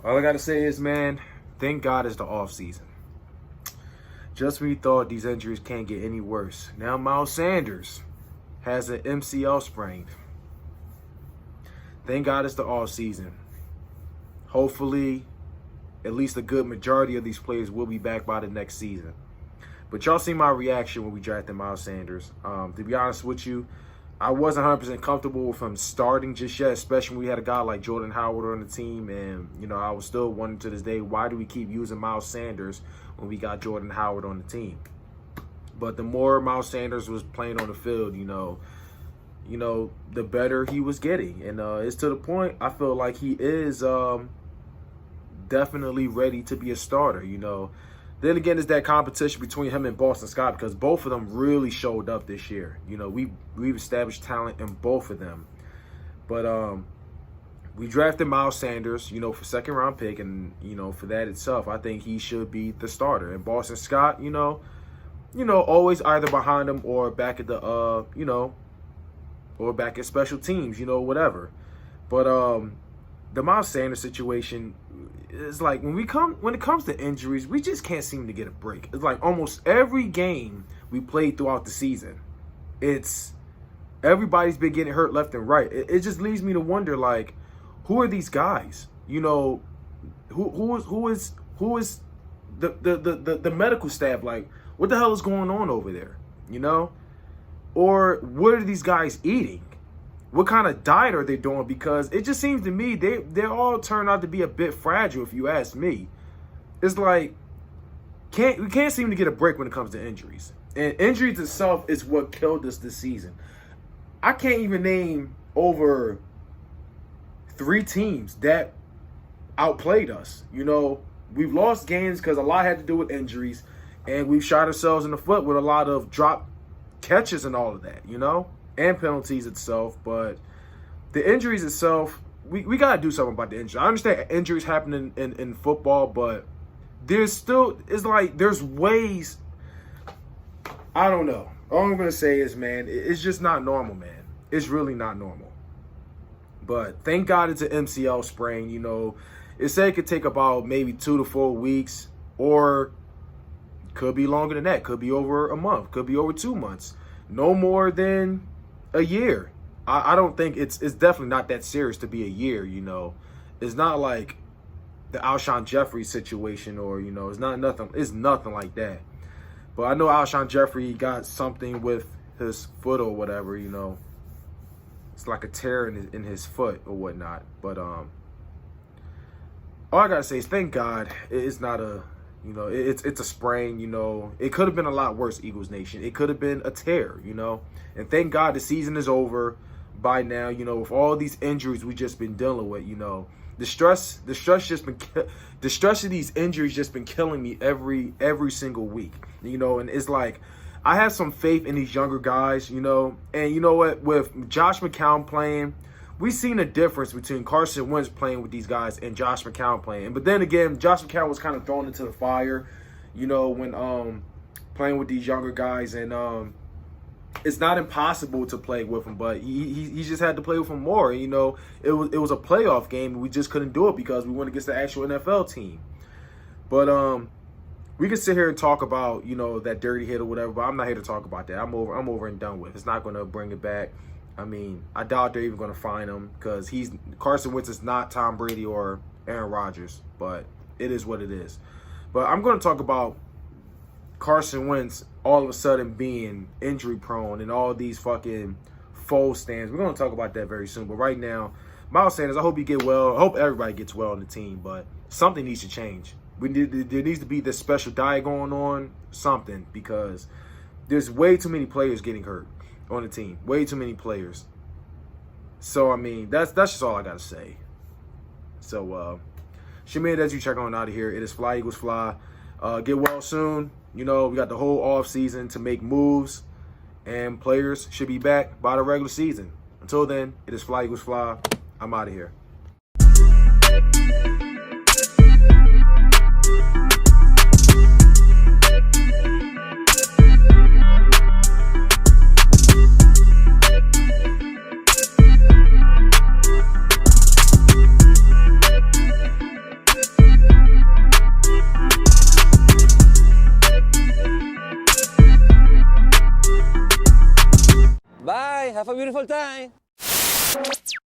All I gotta say is, man, thank God it's the off season. Just when we thought these injuries can't get any worse, now Miles Sanders has an MCL sprain. Thank God it's the off season. Hopefully, at least a good majority of these players will be back by the next season. But y'all see my reaction when we drafted Miles Sanders. To be honest with you, I wasn't 100% comfortable with him starting just yet, especially when we had a guy like Jordan Howard on the team. And, you know, I was still wondering to this day, why do we keep using Miles Sanders when we got Jordan Howard on the team? But the more Miles Sanders was playing on the field, you know, the better he was getting. And it's to the point I feel like he is definitely ready to be a starter, you know. Then again, it's that competition between him and Boston Scott, because both of them really showed up this year. You know, we've established talent in both of them. But we drafted Miles Sanders, you know, for second-round pick, and, you know, for that itself, I think he should be the starter. And Boston Scott, you know, always either behind him or back at the, or back at special teams, you know, whatever. But the Miles Sanders situation is like, when it comes to injuries, we just can't seem to get a break. It's like almost every game we played throughout the season, it's everybody's been getting hurt left and right. It just leads me to wonder, like, who are these guys? You know, who is the medical staff? Like, what the hell is going on over there? You know, or what are these guys eating? What kind of diet are they doing? Because it just seems to me they all turn out to be a bit fragile, if you ask me. It's like we can't seem to get a break when it comes to injuries. And injuries itself is what killed us this season. I can't even name over 3 teams that outplayed us. You know, we've lost games because a lot had to do with injuries, and we've shot ourselves in the foot with a lot of drop catches and all of that, you know, and penalties itself. But the injuries itself, we got to do something about the injuries. I understand injuries happen in football, but there's still, it's like there's ways. I don't know. All I'm going to say is, man, it's just not normal, man. It's really not normal. But thank God it's an MCL sprain. You know, it said it could take about maybe 2 to 4 weeks, or could be longer than that. Could be over a month. Could be over 2 months. No more than a year. I don't think it's definitely not that serious to be a year, you know. It's not like the Alshon Jeffrey situation, or, you know, it's nothing like that. But I know Alshon Jeffrey got something with his foot or whatever, you know. It's like a tear in his foot or whatnot. But all I gotta say is thank God it's not a, you know, it's a sprain, you know. It could have been a lot worse, Eagles Nation. It could have been a tear, you know. And thank God the season is over by now, you know, with all these injuries we just been dealing with, you know. The stress of these injuries just been killing me every single week, you know. And it's like, I have some faith in these younger guys, you know. And you know what, with Josh McCown playing, we've seen a difference between Carson Wentz playing with these guys and Josh McCown playing. But then again, Josh McCown was kind of thrown into the fire, you know, when playing with these younger guys. And it's not impossible to play with him, but he just had to play with him more. You know, it was a playoff game, and we just couldn't do it because we went against the actual NFL team. But we could sit here and talk about, you know, that dirty hit or whatever, but I'm not here to talk about that. I'm over and done with. It's not going to bring it back. I mean, I doubt they're even going to find him, because Carson Wentz is not Tom Brady or Aaron Rodgers, but it is what it is. But I'm going to talk about Carson Wentz all of a sudden being injury prone and all these fucking false stands. We're going to talk about that very soon. But right now, Miles Sanders, I hope you get well. I hope everybody gets well on the team, but something needs to change. There needs to be this special diet going on, something, because there's way too many players getting hurt on the team. Way too many players. So, I mean, that's just all I got to say. So, Shamir, as you check on out of here, it is Fly Eagles Fly. Get well soon. You know, we got the whole off season to make moves, and players should be back by the regular season. Until then, it is Fly Eagles Fly. I'm out of here. Have a beautiful time.